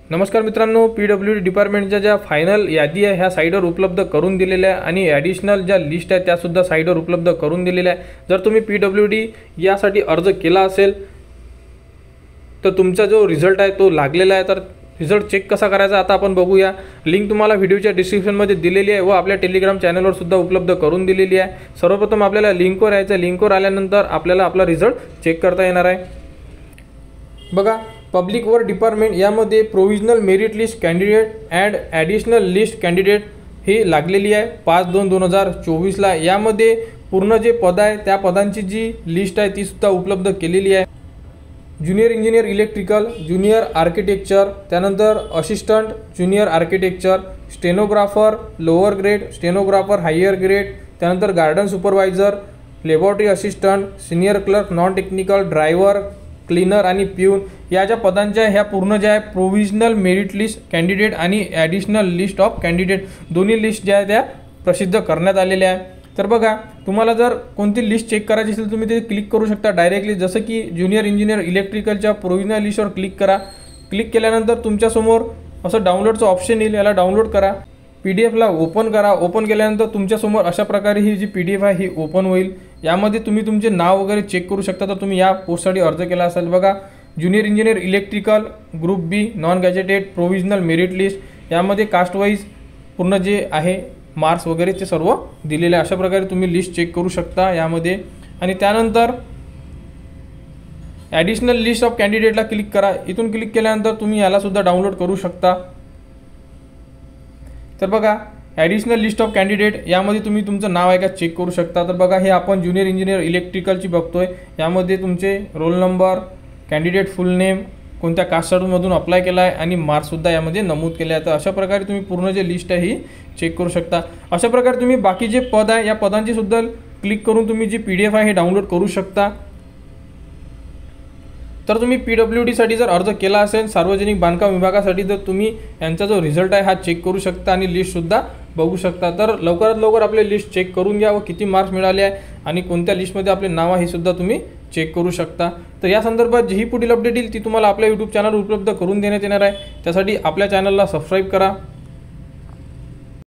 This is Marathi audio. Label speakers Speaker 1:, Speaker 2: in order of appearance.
Speaker 1: नमस्कार मित्रांनो, PWD डिपार्टमेंटच्या ज्या फायनल यादी आहे ह्या साईटवर उपलब्ध करून दिलेल्या आहे आणि ॲडिशनल ज्या लिस्ट आहे त्यासुद्धा साईटवर उपलब्ध करून दिलेल्या आहे। जर तुम्ही PWD यासाठी अर्ज केला असेल तर तुमचा जो रिझल्ट आहे तो लागलेला आहे। तर रिझल्ट चेक कसा करायचा आता आपण बघूया। लिंक तुम्हाला व्हिडिओच्या डिस्क्रिप्शनमध्ये दिलेली आहे व आपल्या टेलिग्राम चॅनलवर सुद्धा उपलब्ध करून दिलेली आहे। सर्वप्रथम आपल्याला लिंकवर यायचं आहे। लिंकवर आल्यानंतर आपल्याला आपला रिझल्ट चेक करता येणार आहे। बघा, पब्लिक वर्क डिपार्टमेंट यामध्ये provisional merit list candidate and additional list candidate ही लागलेली आहे 5/2/2024ला। यामध्ये पूर्ण जे पद आहे त्या पदांची जी लिस्ट आहे ती सुद्धा उपलब्ध केलेली आहे। Junior engineer electrical, junior architecture, त्यानंतर assistant junior architecture, stenographer lower grade, stenographer higher grade, त्यानंतर garden supervisor, laboratory assistant, senior clerk, non technical, driver, cleaner आणि प्यून या ज्या पदांच्या ह्या पूर्ण ज्या आहे प्रोविजनल मेरिट लिस्ट कॅन्डिडेट आणि ॲडिशनल लिस्ट ऑफ कॅन्डिडेट दोन्ही लिस्ट ज्या आहे त्या प्रसिद्ध करण्यात आलेल्या आहे। तर बघा, तुम्हाला जर कोणती लिस्ट चेक करायची असेल तुम्ही ते क्लिक करू शकता डायरेक्टली। जसं की ज्युनियर इंजिनियर इलेक्ट्रिकलच्या प्रोविजनल लिस्टवर क्लिक करा। क्लिक केल्यानंतर तुमच्यासमोर असं डाउनलोडचं ऑप्शन येईल, याला डाउनलोड करा। PDF ला ओपन करा। ओपन केल्यानंतर तुमच्यासमोर अशा प्रकारे ही जी PDF आहे ही ओपन होईल। यामध्ये तुम्ही तुमचे नाव वगैरे चेक करू शकता। तर तुम्ही या पोस्टसाठी अर्ज केला असेल, बघा junior engineer electrical group B non gazetted provisional merit list, यामध्ये कास्ट वाईज पूर्ण जे आहे मार्क्स वगैरे ते सर्व दिलेले आहे। अशा प्रकारे तुम्ही लिस्ट चेक करू शकता यामध्ये। आणि त्यानंतर ॲडिशनल लिस्ट ऑफ कॅन्डिडेटला क्लिक करा। इथून क्लिक केल्यानंतर तुम्ही याला सुद्धा डाउनलोड करू शकता। तर बघा, ॲडिशनल लिस्ट ऑफ कॅन्डिडेट यामध्ये तुम्ही तुमचं नाव आहे का चेक करू शकता। तर बघा, हे आपण ज्युनियर इंजिनियर इलेक्ट्रिकलची बघतोय। यामध्ये तुमचे रोल नंबर, कॅन्डिडेट फुल नेम, कोणत्या कास्टमधून अप्लाय केला आहे आणि मार्क्ससुद्धा यामध्ये नमूद केले आहे। तर अशा प्रकारे तुम्ही पूर्ण जे लिस्ट आहे ही चेक करू शकता। अशा प्रकारे तुम्ही बाकी जे पद आहे या पदांची सुद्धा क्लिक करून तुम्ही जी PDF आहे हे डाउनलोड करू शकता। तर तुम्ही PWDसाठी जर अर्ज केला असेल सार्वजनिक बांधकाम विभागासाठी तर तुम्ही यांचा जो रिझल्ट आहे हा चेक करू शकता आणि लिस्टसुद्धा बघू शकता। तर लवकरात लवकर आपले लिस्ट चेक करून घ्या व किती मार्क्स मिळाले आहे आणि कोणत्या लिस्टमध्ये आपले नाव आहे हे सुद्धा तुम्ही चेक करू शकता। तर या संदर्भात जी पुढील अपडेट येईल ती तुम्हाला आपल्या YouTube चॅनलवर उपलब्ध करून देण्यात येणार आहे। त्यासाठी आपल्या चॅनलला सबस्क्राईब करा।